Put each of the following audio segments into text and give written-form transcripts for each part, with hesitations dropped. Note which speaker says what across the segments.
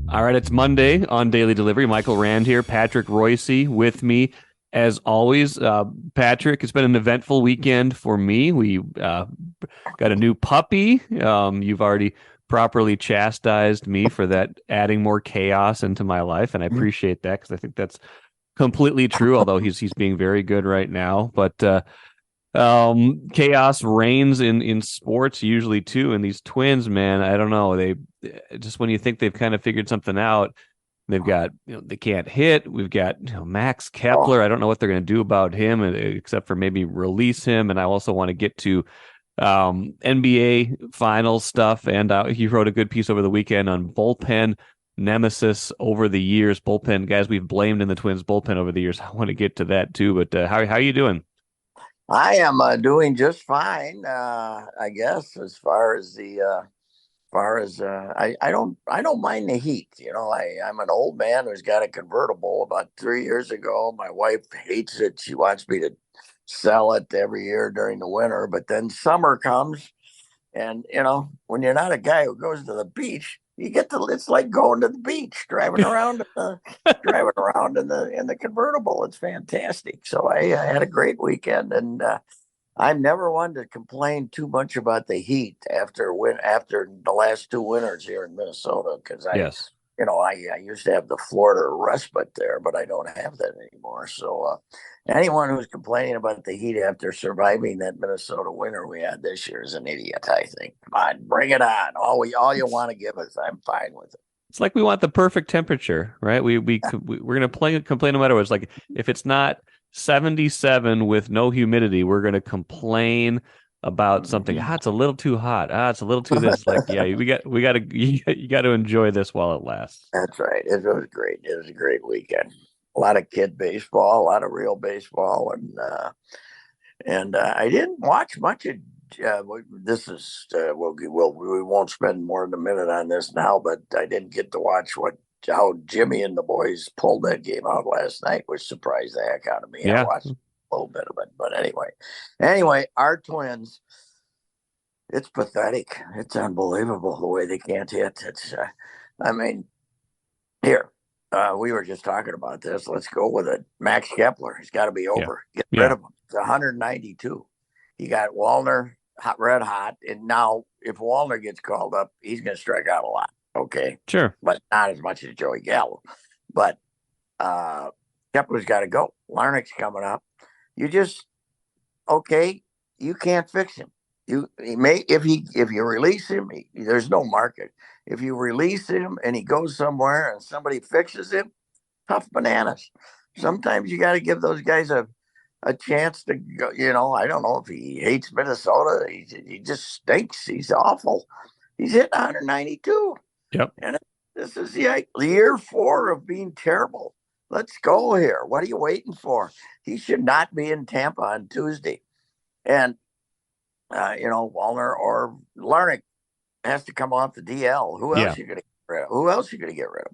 Speaker 1: All right, it's Monday on Daily Delivery. Michael Rand here, Patrick Reusse with me as always. Patrick, it's been an eventful weekend for me. We got a new puppy. You've already properly chastised me for that, adding more chaos into my life, and I appreciate that because I think that's completely true. Although he's being very good right now, but chaos reigns in sports usually too. And these twins, man, I don't know. They just when you think they've kind of figured something out, they've got they can't hit. We've got Max
Speaker 2: Oh,
Speaker 1: Kepler. I don't know what they're going to do about him, except for maybe release him. And I also want to get to NBA finals stuff. And he wrote a good piece over the weekend on bullpen nemesis over the years. Bullpen guys we've blamed in the Twins bullpen over the years. I want to get to that too. But how you doing?
Speaker 2: I am doing just fine. I guess as far as I don't mind the heat. I'm an old man who's got a convertible. About 3 years ago, my wife hates it. She wants me to sell it every year during the winter. But then summer comes, and when you're not a guy who goes to the beach, you get to it's like going to the beach, driving around in the convertible. It's fantastic. So I had a great weekend, and I've never wanted to complain too much about the heat after the last two winters here in Minnesota because
Speaker 1: Yes.
Speaker 2: I used to have the Florida respite there, but I don't have that anymore. So anyone who's complaining about the heat after surviving that Minnesota winter we had this year is an idiot. I think. Come on, bring it on. All you want to give us, I'm fine with it.
Speaker 1: It's like we want the perfect temperature, right? We're gonna complain no matter what. It's like if it's not 77 with no humidity, we're gonna complain about something. It's a little too hot. It's a little too this. Like, yeah, we got to you got to enjoy this while it lasts.
Speaker 2: That's right. It was great. It was a great weekend. A lot of kid baseball, a lot of real baseball, and I didn't watch much of. This is we won't spend more than a minute on this now, but I didn't get to watch how Jimmy and the boys pulled that game out last night, which surprised the heck out of me. I
Speaker 1: Yeah,
Speaker 2: watched a little bit of it, but anyway, our Twins. It's pathetic. It's unbelievable the way they can't hit. I mean, here, we were just talking about this. Let's go with it. Max Kepler, he's got to be
Speaker 1: yeah,
Speaker 2: over. Get rid
Speaker 1: yeah.
Speaker 2: of him. It's 192. You got Wallner red hot, and now if Wallner gets called up, he's going to strike out a lot. Okay,
Speaker 1: Sure.
Speaker 2: but not as much as Joey Gallo. But uh, Kepler's got to go. Larnach's coming up. You just okay. You can't fix him. He may if you release him, there's no market. If you release him and he goes somewhere and somebody fixes him, tough bananas. Sometimes you got to give those guys a chance to go. I don't know if he hates Minnesota. He just stinks. He's awful. He's hitting 192,
Speaker 1: Yep.
Speaker 2: and this is the year four of being terrible. Let's go here. What are you waiting for? He should not be in Tampa on Tuesday. And Wallner or Larnick has to come off the DL. Who
Speaker 1: Yeah.
Speaker 2: else you gonna get rid of? Who else you gonna get rid of?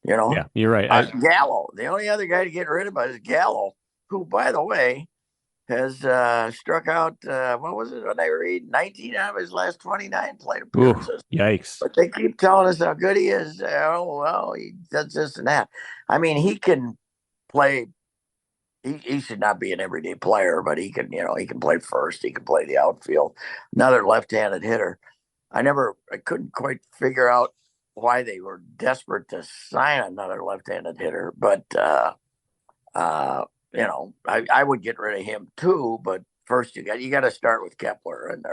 Speaker 2: You know,
Speaker 1: Yeah. You're right.
Speaker 2: Gallo. The only other guy to get rid of is Gallo, who, by the way, has struck out. What was it? When I read 19 out of his last 29 plate
Speaker 1: Ooh,
Speaker 2: appearances.
Speaker 1: yikes.
Speaker 2: But they keep telling us how good he is. Oh well, he does this and that. I mean, he can play. He should not be an everyday player, but he can play first. He can play the outfield. Another left-handed hitter. I couldn't quite figure out why they were desperate to sign another left-handed hitter, but I would get rid of him too. But first, you got to start with Kepler, and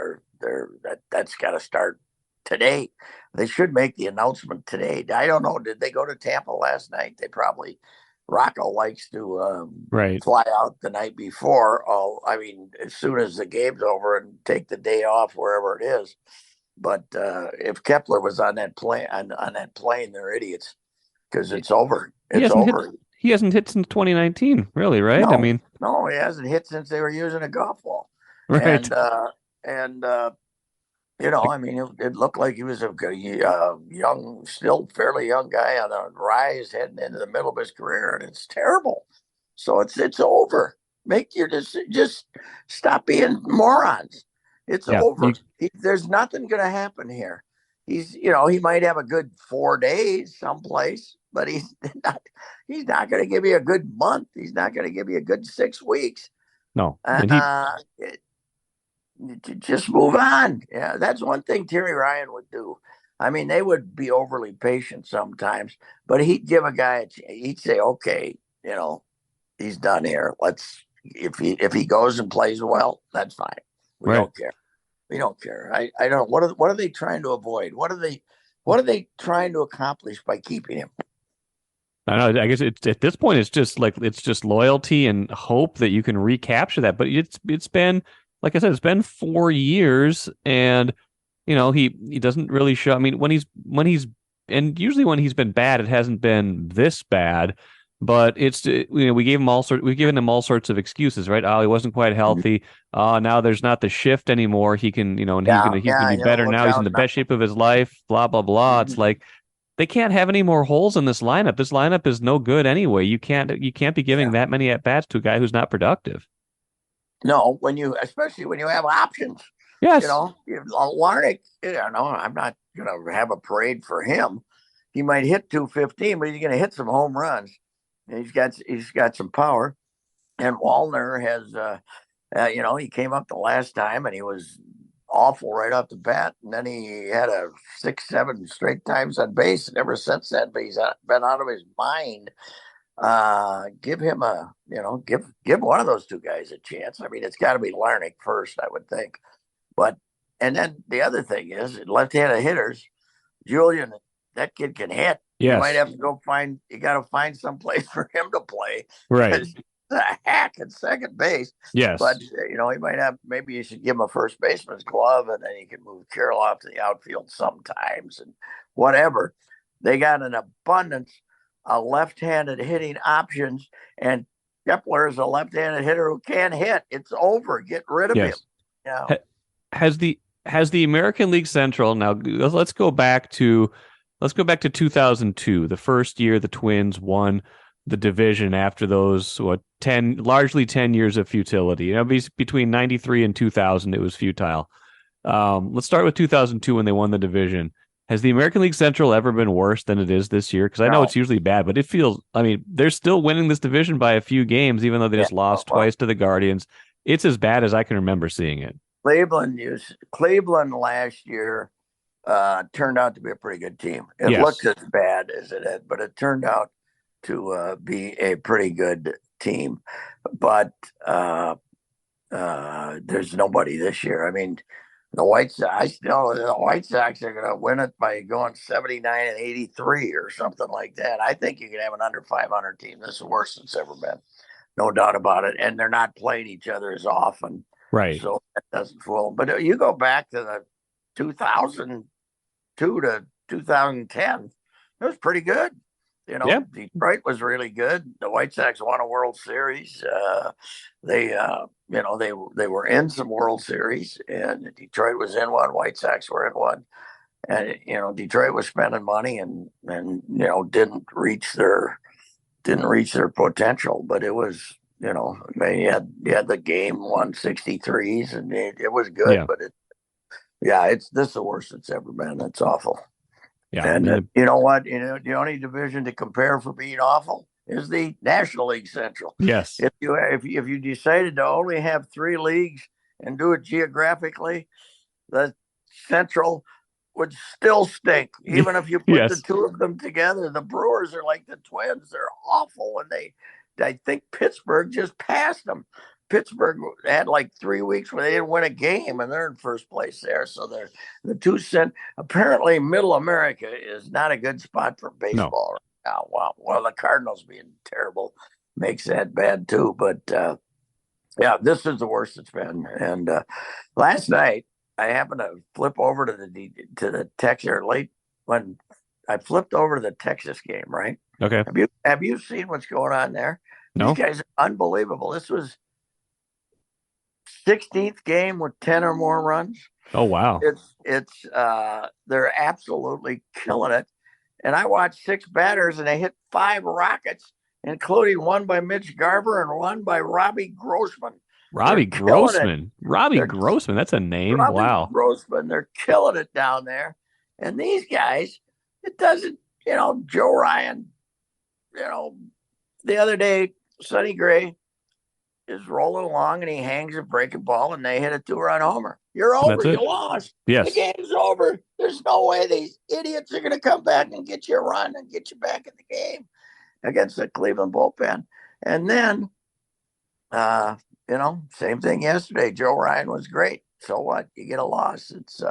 Speaker 2: that's got to start today. They should make the announcement today. I don't know. Did they go to Tampa last night? They probably. Rocco likes to
Speaker 1: Right.
Speaker 2: fly out the night before. I mean, as soon as the game's over and take the day off wherever it is. But if Kepler was on that plane, they're idiots because it's over.
Speaker 1: He
Speaker 2: It's
Speaker 1: hasn't hit.
Speaker 2: over.
Speaker 1: He hasn't hit since 2019. Really, right? I
Speaker 2: No,
Speaker 1: mean,
Speaker 2: no, he hasn't hit since they were using a golf ball,
Speaker 1: right.
Speaker 2: and and I mean, it looked like he was a young, still fairly young guy on the rise, heading into the middle of his career, and it's terrible. So it's over. Make your decision. Just stop being morons. It's
Speaker 1: Yeah.
Speaker 2: over. There's nothing going to happen here. he might have a good 4 days someplace, but not he's not going to give you a good month. He's not going to give you a good 6 weeks.
Speaker 1: No, and
Speaker 2: Uh, just move on. Yeah, that's one thing Terry Ryan would do. I mean, they would be overly patient sometimes, but he'd give a guy he'd say, "Okay, he's done here. Let's if he goes and plays well, that's fine. We
Speaker 1: right.
Speaker 2: don't care. We don't care. I don't. What are they trying to avoid? What are they trying to accomplish by keeping him?
Speaker 1: I know. I guess it's at this point, it's just loyalty and hope that you can recapture that. But it's been, like I said, it's been 4 years, and he doesn't really show. I mean, and usually when he's been bad, it hasn't been this bad. But we've given him all sorts of excuses, right? Oh, he wasn't quite healthy. Now there's not the shift anymore. He can, and
Speaker 2: Yeah,
Speaker 1: he's gonna be better
Speaker 2: look
Speaker 1: now. He's in
Speaker 2: out
Speaker 1: the
Speaker 2: now.
Speaker 1: best shape of his life. Blah blah blah. It's like they can't have any more holes in this lineup. This lineup is no good anyway. You can't be giving
Speaker 2: Yeah.
Speaker 1: that many at bats to a guy who's not productive.
Speaker 2: No, especially when you have options,
Speaker 1: Yes.
Speaker 2: Larnick, I'm not gonna have a parade for him. He might hit 215, but he's gonna hit some home runs. And he's got some power. And Wallner has, he came up the last time and he was awful right off the bat, and then he had a 6, 7 straight times on base, and ever since then, but he's been out of his mind. Give him give one of those two guys a chance. I mean, it's got to be Larnick first, I would think. But and then the other thing is left-handed hitters. Julian, that kid can hit. You might
Speaker 1: Yes.
Speaker 2: have to you got to find some place for him to play
Speaker 1: Right.
Speaker 2: because he's a hack at second base. But
Speaker 1: Yes.
Speaker 2: he might have. Maybe you should give him a first baseman's glove, and then he can move Carroll off to the outfield sometimes, and whatever. They got an abundance of left-handed hitting options, and Kepler is a left-handed hitter who can't hit. It's over. Get rid of him.
Speaker 1: Yes. Ha- has the American League Central now? Let's go back to 2002, the first year the Twins won the division after those largely 10 years of futility. Between 93 and 2000, it was futile. Let's start with 2002 when they won the division. Has the American League Central ever been worse than it is this year? Because I know
Speaker 2: No.
Speaker 1: it's usually bad, but it feels, I mean, they're still winning this division by a few games, even though they just lost twice to the Guardians. It's as bad as I can remember seeing it.
Speaker 2: Cleveland last year turned out to be a pretty good team. It looked
Speaker 1: Yes.
Speaker 2: as bad as it had, but it turned out to be a pretty good team. But there's nobody this year. I mean, the White Sox are going to win it by going 79 and 83 or something like that. I think you can have an under 500 team. This is the worst it's ever been, no doubt about it. And they're not playing each other as often,
Speaker 1: Right.
Speaker 2: so that doesn't fool them. But you go back to the 2002 to 2010, it was pretty good.
Speaker 1: Yeah.
Speaker 2: Detroit was really good. The White Sox won a World Series. They were in some World Series, and Detroit was in one. White Sox were in one, and Detroit was spending money and didn't reach their potential. But it was they had the game 163s, and it was good.
Speaker 1: Yeah.
Speaker 2: But this is the worst it's ever been. It's awful.
Speaker 1: Yeah.
Speaker 2: And you know what? The only division to compare for being awful is the National League Central.
Speaker 1: Yes.
Speaker 2: If you decided to only have 3 leagues and do it geographically, the Central would still stink. Even if you put
Speaker 1: Yes.
Speaker 2: the two of them together, the Brewers are like the Twins. They're awful, and I think Pittsburgh just passed them. Pittsburgh had like 3 weeks where they didn't win a game, and they're in first place there. So they're the two cent. Apparently, Middle America is not a good spot for
Speaker 1: No.
Speaker 2: baseball right now. Wow. Well, the Cardinals being terrible makes that bad too. But this is the worst it's been. And last night, I happened to flip over to the Texas late when I flipped over to the Texas game. Right?
Speaker 1: Okay.
Speaker 2: Have you seen what's going on there?
Speaker 1: No.
Speaker 2: These guys are unbelievable. This was 16th game with 10 or more runs.
Speaker 1: Oh, wow.
Speaker 2: They're absolutely killing it. And I watched 6 batters, and they hit 5 rockets, including one by Mitch Garver and one by Robbie Grossman.
Speaker 1: Robbie Grossman. Robbie Grossman. That's a name.
Speaker 2: Robbie
Speaker 1: Wow.
Speaker 2: Grossman. They're killing it down there. And these guys, it doesn't, Joe Ryan, the other day, Sonny Gray is rolling along and he hangs a breaking ball and they hit a 2-run homer. You're over. You lost.
Speaker 1: Yes.
Speaker 2: The game's over. There's no way these idiots are going to come back and get you a run and get you back in the game against the Cleveland bullpen. And then, same thing yesterday. Joe Ryan was great. So what? You get a loss. It's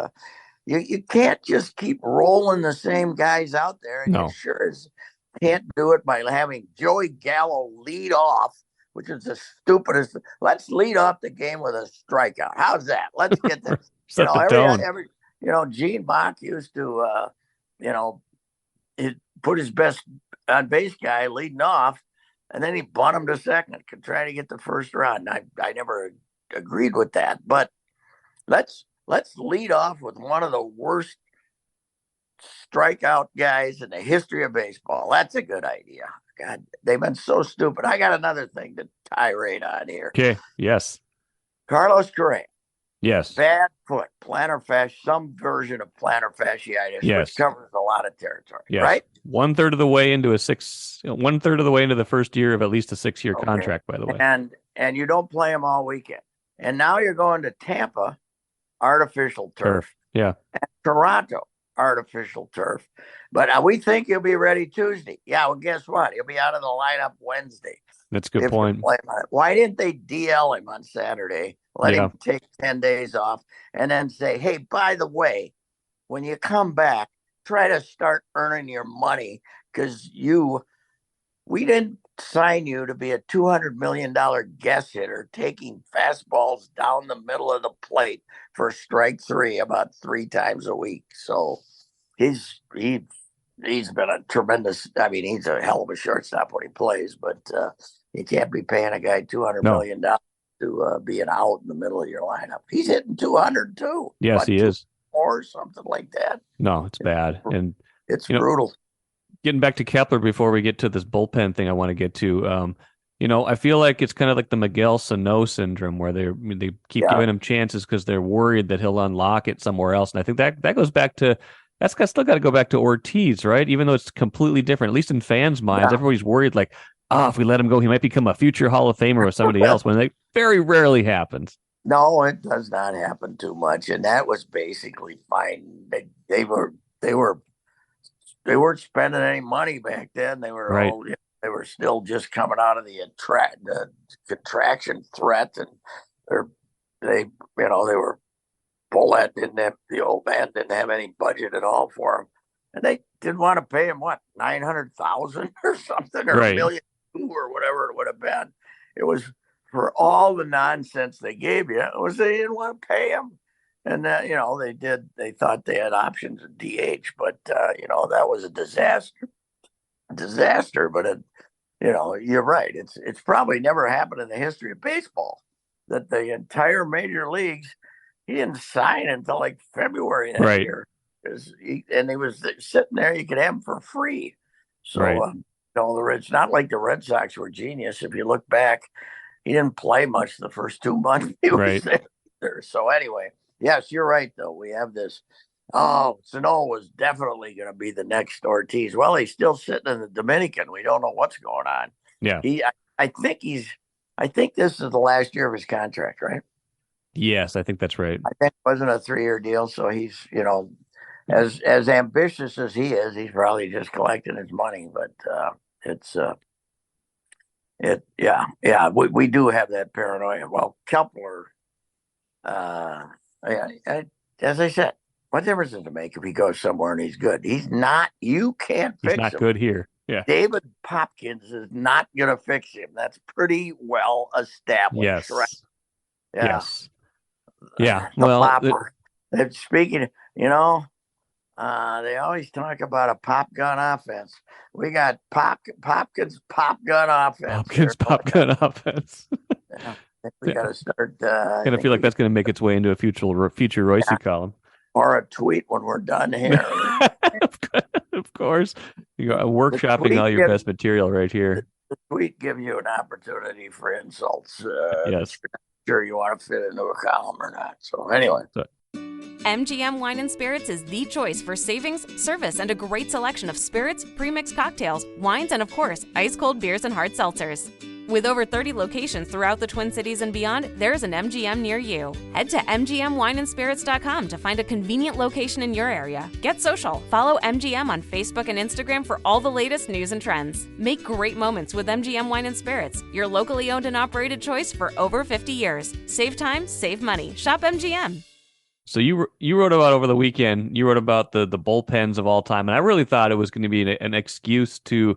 Speaker 2: you can't just keep rolling the same guys out there, and you sure as can't do it by having Joey Gallo lead off, which is the stupidest. Let's lead off the game with a strikeout. How's that? Let's get this. Gene Bach used to, put his best on base guy leading off, and then he bunt him to second, trying to get the first run. I never agreed with that, but let's lead off with one of the worst strikeout guys in the history of baseball. That's a good idea. God, they've been so stupid. I got another thing to tirade on here.
Speaker 1: Okay. Yes.
Speaker 2: Carlos Correa.
Speaker 1: Yes.
Speaker 2: Bad foot, plantar fasciitis, some version of plantar fasciitis, which covers a lot of territory. Yes. Right.
Speaker 1: 1/3 of the way into the first year of at least a 6-year contract, by the way.
Speaker 2: And you don't play him all weekend. And now you're going to Tampa, artificial turf.
Speaker 1: Yeah.
Speaker 2: And Toronto, artificial turf. But we think he'll be ready Tuesday. Yeah, well, guess what? He'll be out of the lineup Wednesday.
Speaker 1: That's a good point.
Speaker 2: Why didn't they DL him on Saturday? Let him take 10 days off and then say, hey, by the way, when you come back, try to start earning your money because we didn't sign you to be a $200 million guest hitter taking fastballs down the middle of the plate for strike 3 about 3 times a week. So he's been a tremendous, he's a hell of a shortstop when he plays, but you can't be paying a guy $200 million to be an out in the middle of your lineup. He's hitting 200 too.
Speaker 1: Yes, he is.
Speaker 2: Or something like that.
Speaker 1: No, it's bad. And
Speaker 2: it's brutal.
Speaker 1: Getting back to Kepler before we get to this bullpen thing I want to get to, I feel like it's kind of like the Miguel Sano syndrome where they keep giving him chances because they're worried that he'll unlock it somewhere else. And I think that goes back to, still got to go back to Ortiz, right? Even though it's completely different, at least in fans' minds, everybody's worried like, if we let him go, he might become a future Hall of Famer with somebody else when it very rarely happens.
Speaker 2: No, it does not happen too much. And that was basically fine. They weren't spending any money back then. They were they were still just coming out of the contraction threat, and they were Bullet the old man didn't have any budget at all for him, and they didn't want to pay him $900,000 or something or $1 million or whatever it would have been. It was for all the nonsense they gave you. It was they didn't want to pay him. And they thought they had options at DH, but that was a disaster. But you're right. It's probably never happened in the history of baseball that the entire major leagues he didn't sign until like February next year. And he was sitting there. You could have him for free. So it's not like the Red Sox were genius. If you look back, he didn't play much the first 2 months he was there. So anyway. Yes, you're right, though. We have this. Sano was definitely going to be the next Ortiz. Well, he's still sitting in the Dominican. We don't know what's going on.
Speaker 1: Yeah.
Speaker 2: I think this is the last year of his contract, right?
Speaker 1: Yes, I think that's right.
Speaker 2: I think it wasn't a 3-year deal. So he's, as ambitious as he is, he's probably just collecting his money. But we do have that paranoia. Well, Kepler, as I said, what difference does it make if he goes somewhere and he's good? He's not. You can't fix him.
Speaker 1: He's not good here. Yeah.
Speaker 2: David Popkins is not going to fix him. That's pretty well established.
Speaker 1: Yes.
Speaker 2: Right?
Speaker 1: Yeah. Yes. Yeah. Well,
Speaker 2: speaking, they always talk about a pop gun offense. We got Popkins pop gun offense.
Speaker 1: Popkins pop gun offense.
Speaker 2: Yeah. We got to start.
Speaker 1: I kind of feel like that's going to make its way into a future Reusse column.
Speaker 2: Or a tweet when we're done here.
Speaker 1: Of course. You are workshopping all your best material right here.
Speaker 2: The tweet gives you an opportunity for insults.
Speaker 1: Yes.
Speaker 2: Sure you want to fit into a column or not. So anyway.
Speaker 3: MGM Wine and Spirits is the choice for savings, service, and a great selection of spirits, premixed cocktails, wines, and of course, ice-cold beers and hard seltzers. With over 30 locations throughout the Twin Cities and beyond, there's an MGM near you. Head to mgmwineandspirits.com to find a convenient location in your area. Get social. Follow MGM on Facebook and Instagram for all the latest news and trends. Make great moments with MGM Wine and Spirits, your locally owned and operated choice for over 50 years. Save time, save money. Shop MGM.
Speaker 1: So you wrote about over the weekend, you wrote about the bullpens of all time, and I really thought it was going to be an excuse to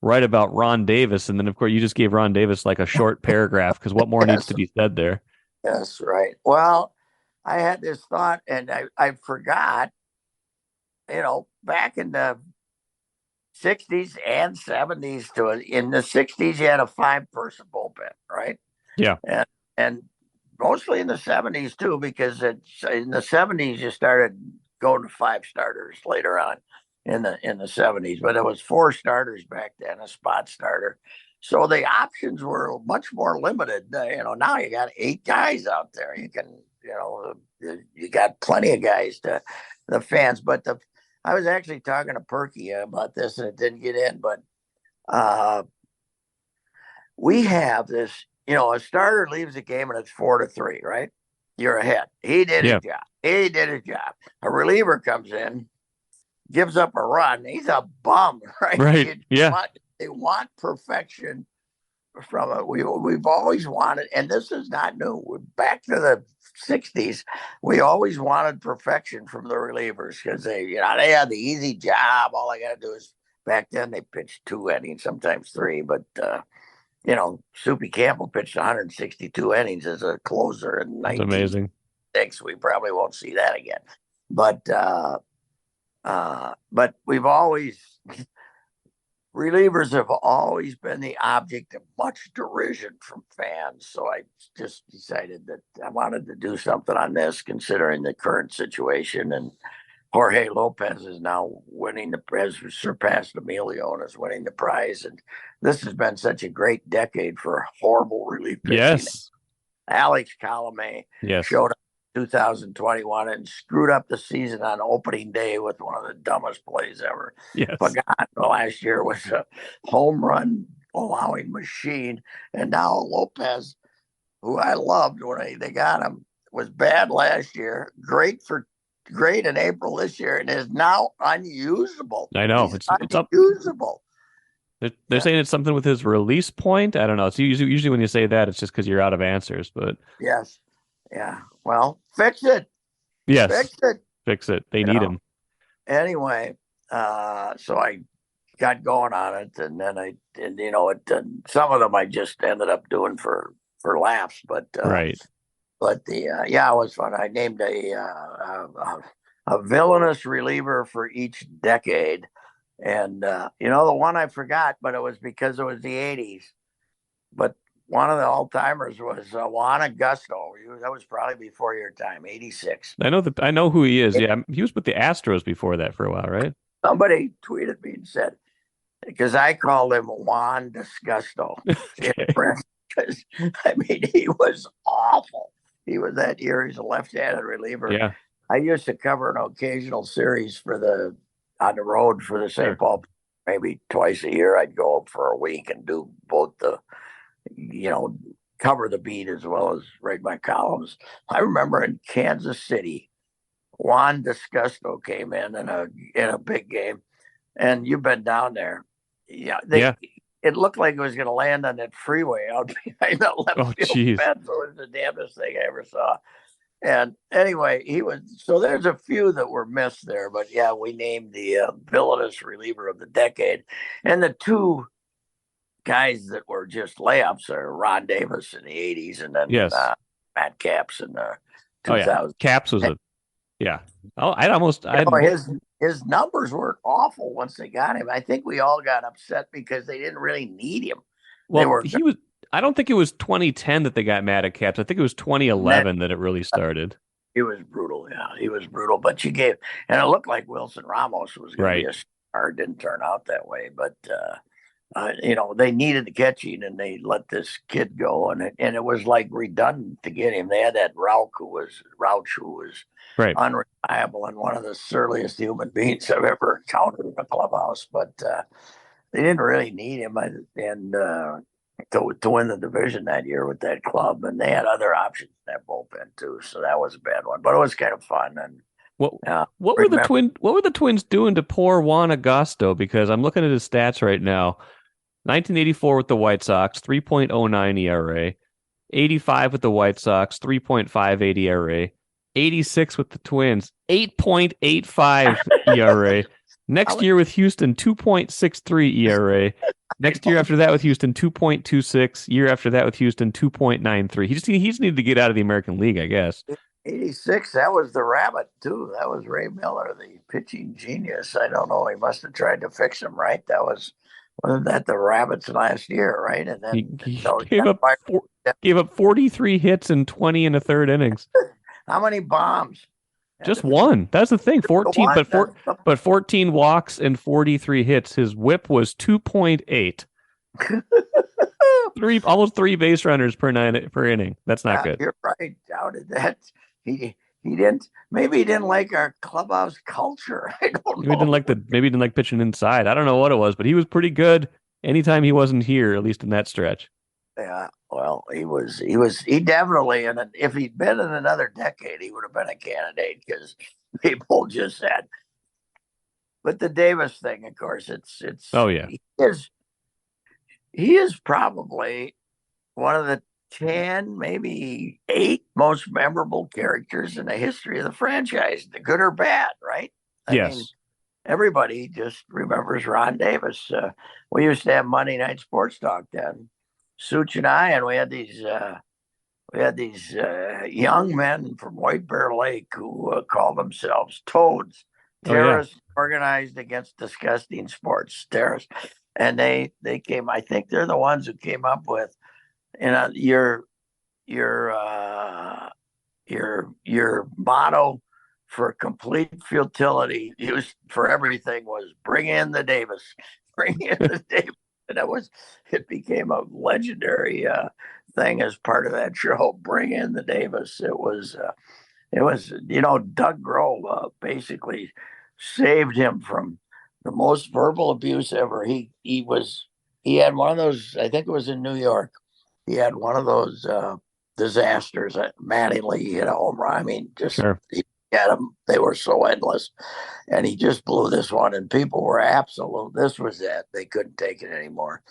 Speaker 1: write about Ron Davis, and then of course you just gave Ron Davis like a short paragraph because what more needs to be said there?
Speaker 2: Yes, right. Well, I had this thought, and I forgot. Back in the 60s and 70s, in the 60s, you had a 5-person bullpen, right?
Speaker 1: Yeah,
Speaker 2: and mostly in the 70s too, because in the 70s you started going to 5 starters later on in the 70s, but it was 4 starters back then, a spot starter. So the options were much more limited. Now you got 8 guys out there. You can, you got plenty of guys to the fans. But I was actually talking to Perky about this, and it didn't get in. But we have this. A starter leaves the game and it's 4-3, right? You're ahead. He did his job. He did his job. A reliever comes in, gives up a run. He's a bum, right?
Speaker 1: Right.
Speaker 2: They want perfection from it. We've always wanted, and this is not new. We're back to the 60s. We always wanted perfection from the relievers because they had the easy job. All I got to do is, back then they pitched 2 innings, sometimes 3, but Soupy Campbell pitched 162 innings as a closer in 1996.
Speaker 1: Amazing.
Speaker 2: We probably won't see that again. But we've always, relievers have always been the object of much derision from fans. So I just decided that I wanted to do something on this, considering the current situation. And Jorge Lopez is now has surpassed Emilio and is winning the prize. And this has been such a great decade for horrible relief pitching.
Speaker 1: Yes.
Speaker 2: Alex Colomé showed up in 2021 and screwed up the season on opening day with one of the dumbest plays ever.
Speaker 1: Yes.
Speaker 2: Pagano last year was a home run allowing machine. And now Lopez, who I loved when they got him, was bad last year, great in April this year, and is now unusable.
Speaker 1: I know.
Speaker 2: It's unusable.
Speaker 1: They're saying it's something with his release point. I don't know. It's usually when you say that, it's just because you're out of answers. But
Speaker 2: yes, yeah. Well, fix it.
Speaker 1: Yes, fix it. They need him
Speaker 2: anyway. So I got going on it, and then some of them I just ended up doing for laughs, but
Speaker 1: right.
Speaker 2: But it was fun. I named a villainous reliever for each decade. And, the one I forgot, but it was because it was the 80s. But one of the all-timers was Juan Augusto. That was probably before your time, 86.
Speaker 1: I know who he is. Yeah, he was with the Astros before that for a while, right?
Speaker 2: Somebody tweeted me and said, because I called him Juan Disgusto. Because, he was awful. He was that year. He's a left-handed reliever.
Speaker 1: Yeah.
Speaker 2: I used to cover an occasional series on the road for the St. Paul. Maybe twice a year, I'd go up for a week and do both cover the beat as well as write my columns. I remember in Kansas City, Juan Disgusto came in a big game, and you've been down there. It looked like it was going to land on that freeway out behind the left field fence. It was the damnedest thing I ever saw. And anyway, so there's a few that were missed there, but we named the villainous reliever of the decade. And the 2 guys that were just layups are Ron Davis in the 80s and then Matt Capps in the 2000s.
Speaker 1: Capps was
Speaker 2: his numbers weren't awful once they got him. I think we all got upset because they didn't really need him.
Speaker 1: Well, I don't think it was 2010 that they got mad at Capps. I think it was 2011 that it really started.
Speaker 2: He was brutal. Yeah, he was brutal. But and it looked like Wilson Ramos was going to be a star. It didn't turn out that way. But they needed the catching and they let this kid go, and it was like redundant to get him. They had that Rauch who was
Speaker 1: Right.
Speaker 2: unreliable and one of the surliest human beings I've ever encountered in a clubhouse. But they didn't really need him, and to win the division that year with that club, and they had other options in that bullpen too. So that was a bad one, but it was kind of fun. And
Speaker 1: What were the Twins doing to poor Juan Agosto? Because I'm looking at his stats right now. 1984 with the White Sox, 3.09 ERA. 85 with the White Sox, 3.58 ERA. 86 with the Twins, 8.85 ERA. Next year with Houston, 2.63 ERA. Next year after that with Houston, 2.26. Year after that with Houston, 2.93. He just needed to get out of the American League, I guess.
Speaker 2: 86, that was the Rabbit, too. That was Ray Miller, the pitching genius. I don't know. He must have tried to fix him, right? Wasn't that the Rabbits last year, right? And then
Speaker 1: he gave up 43 hits in 20 and a third innings.
Speaker 2: How many bombs?
Speaker 1: Just one. That's the thing. 14, but 14 walks and 43 hits. His WHIP was 2.8. Almost 3 base runners per inning. That's not good.
Speaker 2: You're right. How did that? He didn't. Maybe he didn't like our clubhouse culture. I don't know.
Speaker 1: Maybe he didn't like pitching inside. I don't know what it was, but he was pretty good anytime he wasn't here, at least in that stretch.
Speaker 2: Yeah. Well, he definitely, and if he'd been in another decade, he would have been a candidate because people just said. But the Davis thing, of course, it's.
Speaker 1: Oh yeah.
Speaker 2: He is probably one of the 10, maybe 8 most memorable characters in the history of the franchise, the good or bad, right? I mean, everybody just remembers Ron Davis. We used to have Monday Night Sports Talk then, Such and I, and we had these young men from White Bear Lake who called themselves Toads, terrorists organized against disgusting sports, terrorists. And they came. I think they're the ones who came up with, your motto for complete futility used for everything was bring in the Davis, bring in the Davis, and it became a legendary thing as part of that show. Bring in the Davis. It was Doug Grove basically saved him from the most verbal abuse ever. He had one of those, I think it was in New York. He had one of those disasters at Mattingly, he hit a home run. I mean, he had them. They were so endless. And he just blew this one, and people were this was it. They couldn't take it anymore.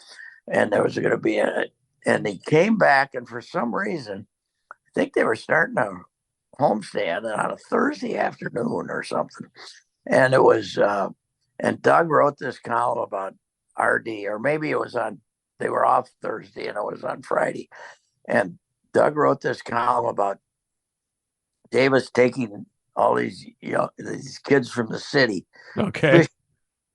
Speaker 2: And there was going to be and he came back, and for some reason, I think they were starting a homestand on a Thursday afternoon or something. And it was, and Doug wrote this column about RD, or maybe they were off Thursday and it was on Friday. And Doug wrote this column about Davis taking all these kids from the city,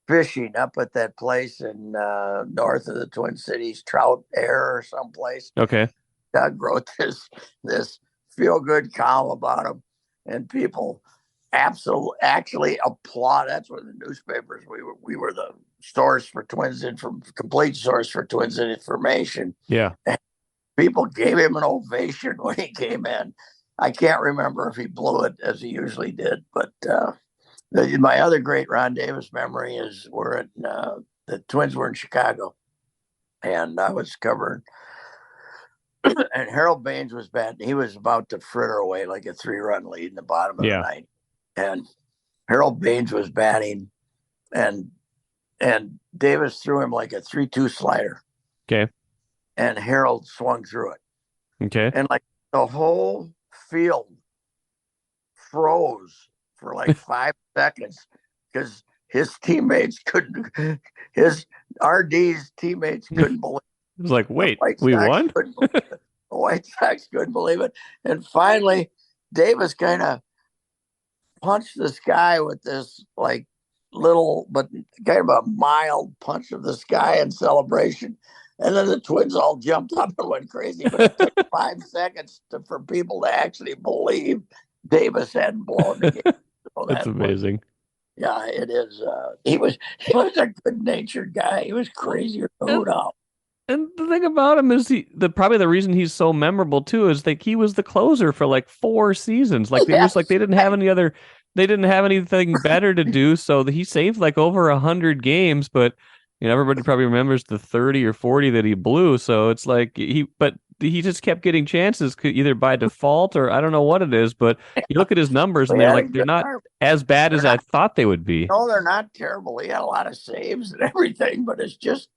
Speaker 2: fishing up at that place in north of the Twin Cities, Trout Air or someplace.
Speaker 1: Okay.
Speaker 2: Doug wrote this feel good column about him, and people actually applaud. That's what the newspapers. We were the source for Twins complete source for Twins information.
Speaker 1: Yeah.
Speaker 2: And people gave him an ovation when he came in. I can't remember if he blew it as he usually did, but my other great Ron Davis memory is the Twins were in Chicago, and I was covering. And Harold Baines was batting. He was about to fritter away like a 3-run lead in the bottom of the ninth. And Harold Baines was batting, and Davis threw him like a 3-2 slider.
Speaker 1: Okay.
Speaker 2: And Harold swung through it.
Speaker 1: Okay.
Speaker 2: And like the whole field froze for like 5 seconds because his RD's teammates couldn't believe it.
Speaker 1: It was like, wait, we won?
Speaker 2: The White Sox couldn't believe it. And finally, Davis kind of punched this guy with this like little, but kind of a mild punch of the sky in celebration. And then the Twins all jumped up and went crazy. But it took 5 seconds for people to actually believe Davis hadn't blown the game. So
Speaker 1: that's amazing.
Speaker 2: Yeah, it is. He was a good natured guy. He was crazy or
Speaker 1: And,
Speaker 2: who knows.
Speaker 1: and the thing about him is probably the reason he's so memorable too is like he was the closer for like 4 seasons. Like they
Speaker 2: Yes,
Speaker 1: didn't have any other, they didn't have anything better to do. So he saved like over 100 games, but everybody probably remembers the 30 or 40 that he blew. So it's like but he just kept getting chances either by default or I don't know what it is. But you look at his numbers and
Speaker 2: he had a
Speaker 1: they're
Speaker 2: good
Speaker 1: not
Speaker 2: arm.
Speaker 1: as bad
Speaker 2: They're
Speaker 1: as I
Speaker 2: not.
Speaker 1: thought they would be.
Speaker 2: No, they're not terrible. He had a lot of saves and everything, but it's just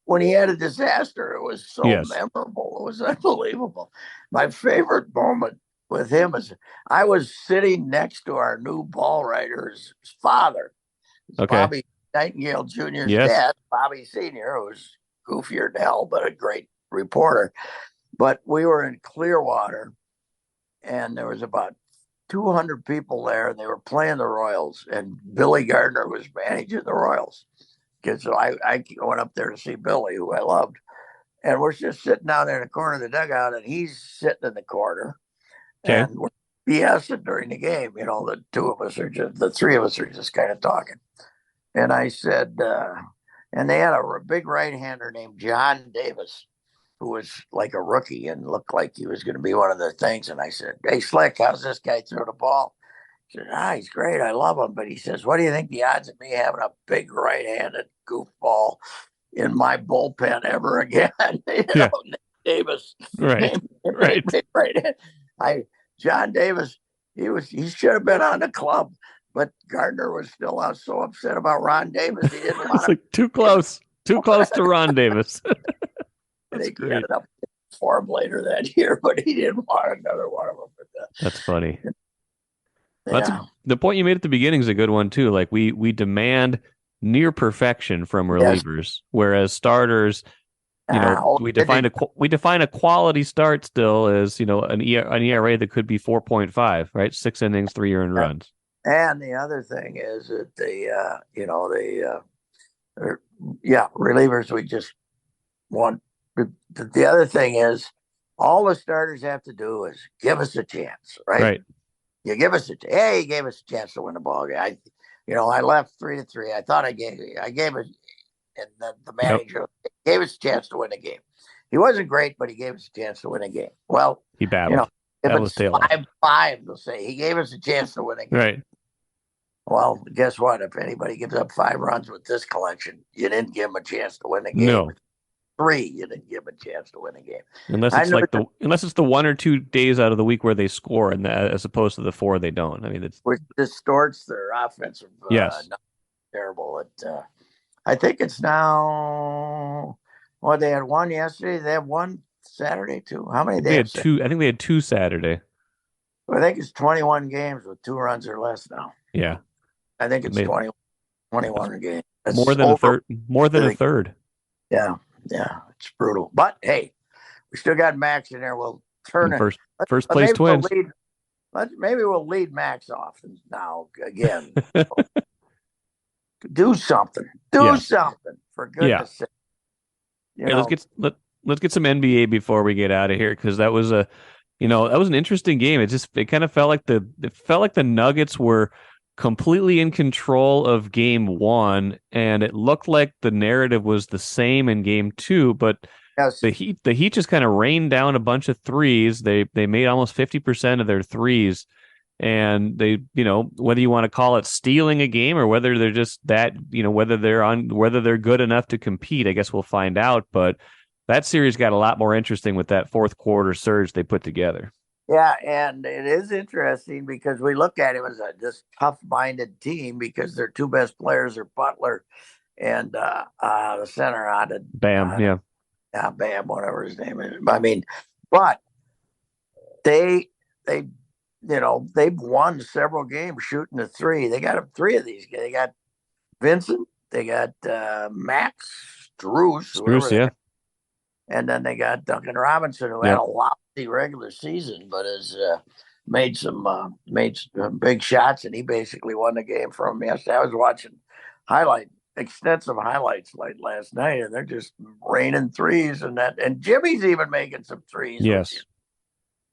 Speaker 2: when he had a disaster, it was so
Speaker 1: Yes.
Speaker 2: memorable. It was unbelievable. My favorite moment with him is I was sitting next to our new ball writer's father. It's
Speaker 1: Okay.
Speaker 2: Bobby Nightingale Jr.'s
Speaker 1: Yes.
Speaker 2: dad, Bobby Sr., who was goofier than hell, but a great reporter. But we were in Clearwater, and there was about 200 people there, and they were playing the Royals, and Billy Gardner was managing the Royals. So I went up there to see Billy, who I loved, and we're just sitting down there in the corner of the dugout, and he's sitting in the corner,
Speaker 1: Okay.
Speaker 2: and we're BSing during the game. The three of us are just kind of talking. And I said, and they had a big right-hander named John Davis, who was like a rookie and looked like he was going to be one of the things. And I said, "Hey, Slick, how's this guy throw the ball?" He said, "He's great. I love him." But he says, "What do you think the odds of me having a big right-handed goofball in my bullpen ever again?"
Speaker 1: Yeah.
Speaker 2: Davis.
Speaker 1: Right.
Speaker 2: Right. John Davis, he should have been on the club, but Gardner was still so upset about Ron Davis. He didn't want
Speaker 1: It's like too close to Ron Davis.
Speaker 2: I think he ended up for him later that year, but he didn't want another one of them.
Speaker 1: That's funny.
Speaker 2: Yeah.
Speaker 1: The point you made at the beginning is a good one too. Like we demand near perfection from relievers, whereas starters, we define a quality start still as an ERA that could be 4.5, right? 6 innings, 3 earned runs.
Speaker 2: And the other thing is that relievers we just want. The other thing is all the starters have to do is give us a chance, right?
Speaker 1: Right.
Speaker 2: You give us he gave us a chance to win the ball game. I left 3-3. I thought I gave it, and the manager gave us a chance to win the game. He wasn't great, but he gave us a chance to win a game. Well,
Speaker 1: he battled.
Speaker 2: If it's 5-5, they'll say he gave us a chance to win a game.
Speaker 1: Right.
Speaker 2: Well, guess what? If anybody gives up 5 runs with this collection, you didn't give them a chance to win the game.
Speaker 1: No.
Speaker 2: 3, you didn't give them a chance to win a game.
Speaker 1: Unless it's the 1 or 2 days out of the week where they score, and as opposed to the 4 they don't. I mean,
Speaker 2: which distorts their offensive.
Speaker 1: Yes.
Speaker 2: Terrible. I think it's now. Well, they had one yesterday. They have one Saturday too. How many?
Speaker 1: They had 2. I think they had 2 Saturday.
Speaker 2: I think it's 21 games with 2 runs or less now.
Speaker 1: Yeah.
Speaker 2: I think it's 21 a game. That's
Speaker 1: more than a third. More than a third.
Speaker 2: Yeah, it's brutal. But hey, we still got Max in there. We'll turn it.
Speaker 1: First place Twins.
Speaker 2: Maybe we'll lead Max off now again. Do something. Do something for goodness sake.
Speaker 1: Let's get some NBA before we get out of here, because that was that was an interesting game. It kind of felt like the Nuggets were completely in control of game 1, and it looked like the narrative was the same in game 2, but the Heat just kind of rained down a bunch of threes. They made almost 50% of their threes, and they, whether you want to call it stealing a game or whether they're just whether they're good enough to compete, I guess we'll find out. But that series got a lot more interesting with that fourth quarter surge they put together.
Speaker 2: Yeah, and it is interesting because we look at him as this tough-minded team because their 2 best players are Butler and the center out of
Speaker 1: Bam.
Speaker 2: Yeah, Bam, whatever his name is. I mean, but they've won several games shooting the 3. They got 3 of these. They got Vincent. They got Max Kepler,
Speaker 1: yeah.
Speaker 2: And then they got Duncan Robinson, who had a lousy regular season, but has made some big shots, and he basically won the game for him yesterday. I was watching extensive highlights late last night, and they're just raining threes, and Jimmy's even making some threes.
Speaker 1: Yes,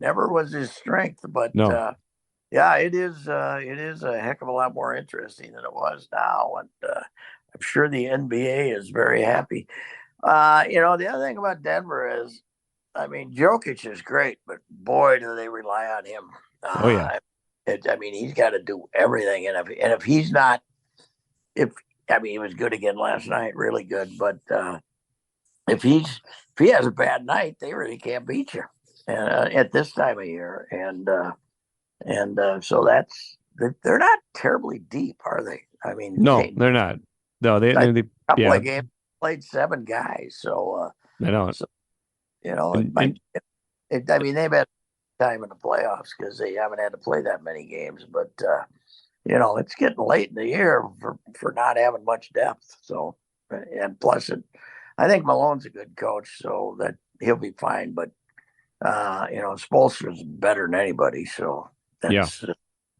Speaker 2: never was his strength, but
Speaker 1: no.
Speaker 2: Yeah, it is. It is a heck of a lot more interesting than it was now, and I'm sure the NBA is very happy. The other thing about Denver is, I mean, Jokic is great, but boy, do they rely on him.
Speaker 1: Oh yeah.
Speaker 2: I mean, he's got to do everything, and if he's not, if I mean, he was good again last night, really good, but if he has a bad night, they really can't beat you at this time of year, and so they're not terribly deep, are they? I mean,
Speaker 1: No, they're not. No, they
Speaker 2: a couple
Speaker 1: yeah,
Speaker 2: of games played 7 guys, so
Speaker 1: I know.
Speaker 2: so it
Speaker 1: And
Speaker 2: might. I mean, they've had time in the playoffs because they haven't had to play that many games, but it's getting late in the year for not having much depth. So, and plus, I think Malone's a good coach, so that he'll be fine. But Spoelstra's better than anybody, so
Speaker 1: yeah.
Speaker 2: that's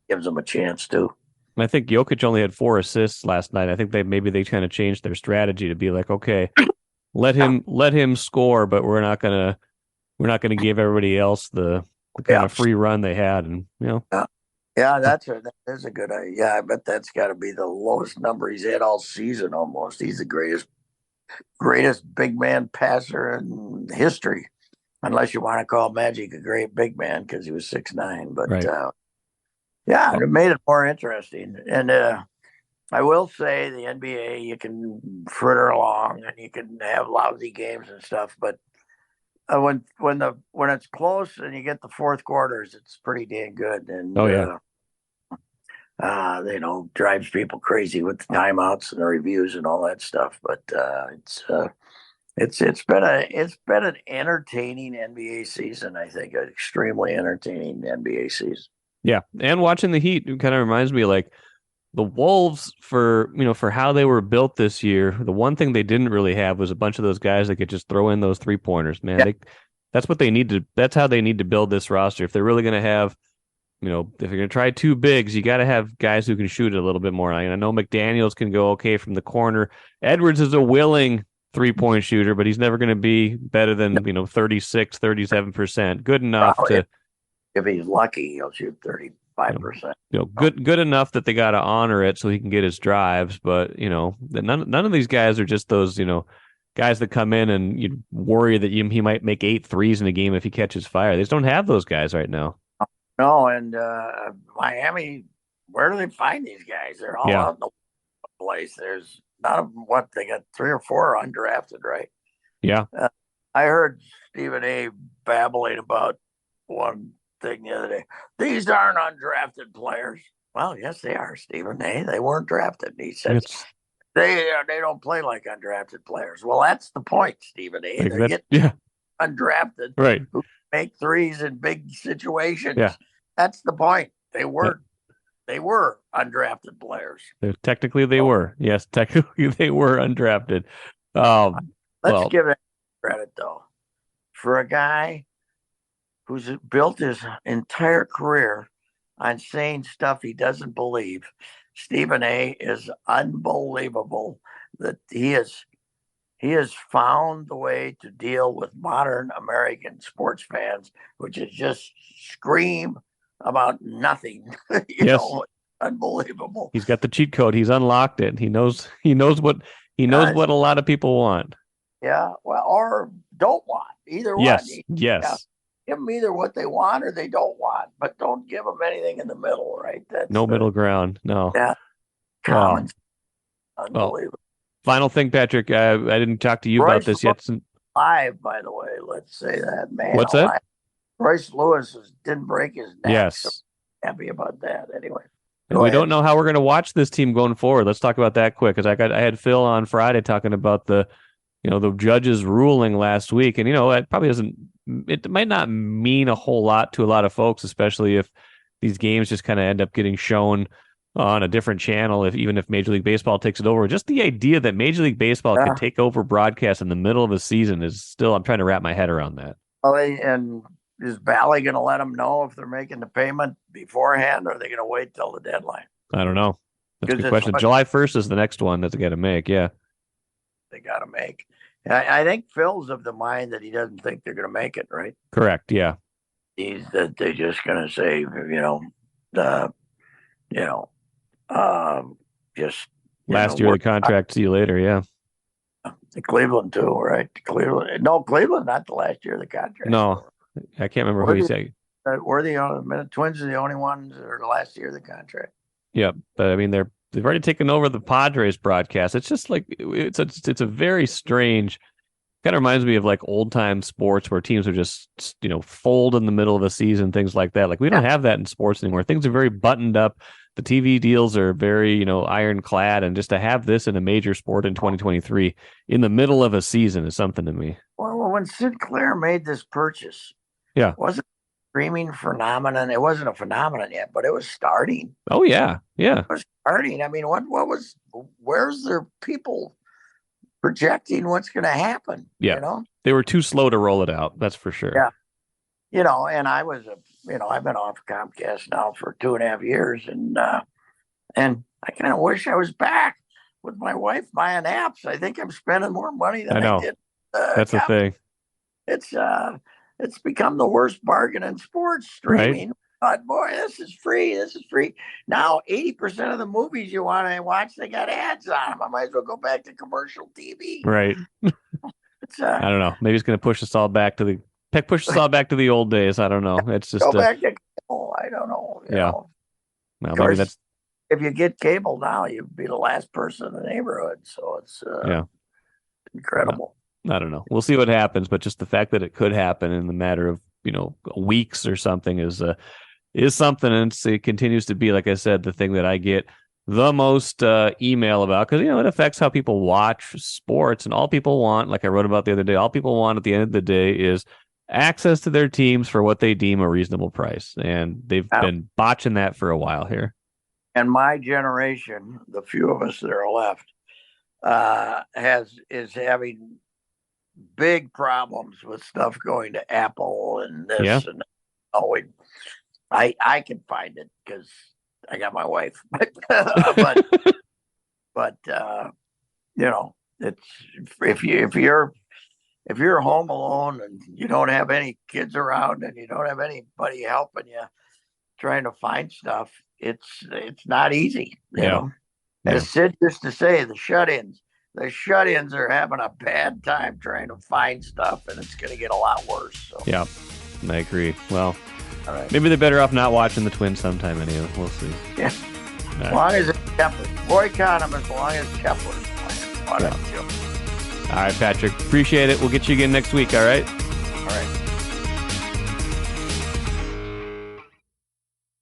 Speaker 2: gives them a chance too.
Speaker 1: I think Jokic only had 4 assists last night. I think they kind of changed their strategy to be like, okay, let him score, but we're not gonna give everybody else the kind of free run they had, and
Speaker 2: Yeah, that is a good idea. Yeah, I bet that's got to be the lowest number he's had all season. Almost, he's the greatest big man passer in history, unless you want to call Magic a great big man because he was 6'9". But
Speaker 1: right.
Speaker 2: yeah, it made it more interesting. And I will say the NBA, you can fritter along and you can have lousy games and stuff, but when it's close and you get the fourth quarters, it's pretty dang good. And
Speaker 1: Oh yeah.
Speaker 2: drives people crazy with the timeouts and the reviews and all that stuff. But it's been an entertaining NBA season. I think an extremely entertaining NBA season.
Speaker 1: Yeah, and watching the Heat kind of reminds me like the Wolves for how they were built this year. The one thing they didn't really have was a bunch of those guys that could just throw in those 3-pointers. Man,
Speaker 2: Yeah.
Speaker 1: that's what they need to. That's how they need to build this roster. If they're really going to have, if you're going to try two bigs, you got to have guys who can shoot it a little bit more. I know McDaniels can go okay from the corner. Edwards is a willing 3-point shooter, but he's never going to be better than 36, 37%. Good enough
Speaker 2: Probably,
Speaker 1: to.
Speaker 2: if he's lucky, he'll shoot 35%.
Speaker 1: Good enough that they got to honor it so he can get his drives. But none of these guys are just those guys that come in and you worry that he might make 8 threes in a game if he catches fire. They just don't have those guys right now.
Speaker 2: No, and Miami, where do they find these guys? They're all out in the place. There's none of them. What, they got 3 or 4 undrafted, right?
Speaker 1: Yeah.
Speaker 2: I heard Stephen A. babbling about one thing the other day. These aren't undrafted players. Well, yes, they are, Stephen A. They weren't drafted. He said they don't play like undrafted players. Well, that's the point, Stephen A. They're getting undrafted,
Speaker 1: right?
Speaker 2: Who make threes in big situations.
Speaker 1: Yeah,
Speaker 2: that's the point. They were undrafted players.
Speaker 1: Technically, they were. Yes, technically they were undrafted.
Speaker 2: Let's give it credit though for a guy who's built his entire career on saying stuff he doesn't believe. Stephen A. is unbelievable that he has found the way to deal with modern American sports fans, which is just scream about nothing. Unbelievable.
Speaker 1: He's got the cheat code. He's unlocked it. He knows what a lot of people want.
Speaker 2: Yeah, well, or don't want. Either one.
Speaker 1: Yes.
Speaker 2: Yeah. Give them either what they want or they don't want, but don't give them anything in the middle, right? That's
Speaker 1: no middle ground. No.
Speaker 2: Yeah. Common. Unbelievable.
Speaker 1: Final thing, Patrick. I didn't talk to you about this yet.
Speaker 2: Live, by the way. Let's say that, man.
Speaker 1: What's that?
Speaker 2: Reusse Lewis didn't break his neck.
Speaker 1: Yes.
Speaker 2: So happy about that. Anyway.
Speaker 1: We don't know how we're going to watch this team going forward. Let's talk about that quick, because I had Phil on Friday talking about the judge's ruling last week, and it probably doesn't. It might not mean a whole lot to a lot of folks, especially if these games just kind of end up getting shown on a different channel. Even if Major League Baseball takes it over, just the idea that Major League Baseball could take over broadcast in the middle of a season is still. I'm trying to wrap my head around that.
Speaker 2: Well, and is Bally going to let them know if they're making the payment beforehand, or are they going to wait till the deadline?
Speaker 1: I don't know. That's a good question. July 1st is the next one that they got to make. Yeah,
Speaker 2: they got to make. I think Phil's of the mind that he doesn't think they're going to make it. Right?
Speaker 1: Correct. Yeah.
Speaker 2: They're just going to say, you know, just
Speaker 1: Last year of the contract. See you later. Yeah.
Speaker 2: to Cleveland too, right? Cleveland, no, Cleveland, not the last year of the contract.
Speaker 1: No, I can't remember who he said.
Speaker 2: We're the only Twins are the only ones that are the last year of the contract.
Speaker 1: Yeah, but I mean they've already taken over the Padres broadcast. It's just like it's a very strange. Kind of reminds me of like old time sports where teams are just fold in the middle of a season, things like that. Like we don't have that in sports anymore. Things are very buttoned up. The TV deals are very ironclad, and just to have this in a major sport in 2023 in the middle of a season is something to me.
Speaker 2: Well, when Sinclair made this purchase, wasn't streaming phenomenon. It wasn't a phenomenon yet, but it was starting.
Speaker 1: Oh yeah.
Speaker 2: It was starting. I mean, where's their people projecting what's going to happen?
Speaker 1: Yeah. They were too slow to roll it out. That's for sure.
Speaker 2: Yeah. And I was I've been off Comcast now for 2.5 years, and I kind of wish I was back with my wife buying apps. I think I'm spending more money than I did.
Speaker 1: That's the thing.
Speaker 2: It's become the worst bargain in sports streaming. Right? But boy, this is free. Now, 80% of the movies you want to watch, they got ads on them. I might as well go back to commercial TV.
Speaker 1: Right. I don't know. Maybe it's going to push us all back to the old days. I don't know. It's just
Speaker 2: go back to cable. I don't know. You know.
Speaker 1: Well, maybe that's.
Speaker 2: If you get cable now, you'd be the last person in the neighborhood. So it's incredible.
Speaker 1: I don't know. We'll see what happens, but just the fact that it could happen in the matter of weeks or something is something, and it continues to be, like I said, the thing that I get the most email about, because it affects how people watch sports, and all people want, like I wrote about the other day, all people want at the end of the day is access to their teams for what they deem a reasonable price, and they've been botching that for a while here.
Speaker 2: And my generation, the few of us that are left, is having big problems with stuff going to Apple and this and I can find it because I got my wife, but it's if you're home alone and you don't have any kids around and you don't have anybody helping you trying to find stuff, it's not easy. You know? As Sid used to say, the shut-ins are having a bad time trying to find stuff, and it's going to get a lot worse. So.
Speaker 1: Yeah, I agree. Well,
Speaker 2: all right.
Speaker 1: Maybe they're better off not watching the Twins sometime anyway. We'll see.
Speaker 2: Yeah. As long as it's Kepler. Boycott them as long as Kepler's playing.
Speaker 1: All right, Patrick. Appreciate it. We'll get you again next week, all right?
Speaker 2: All right.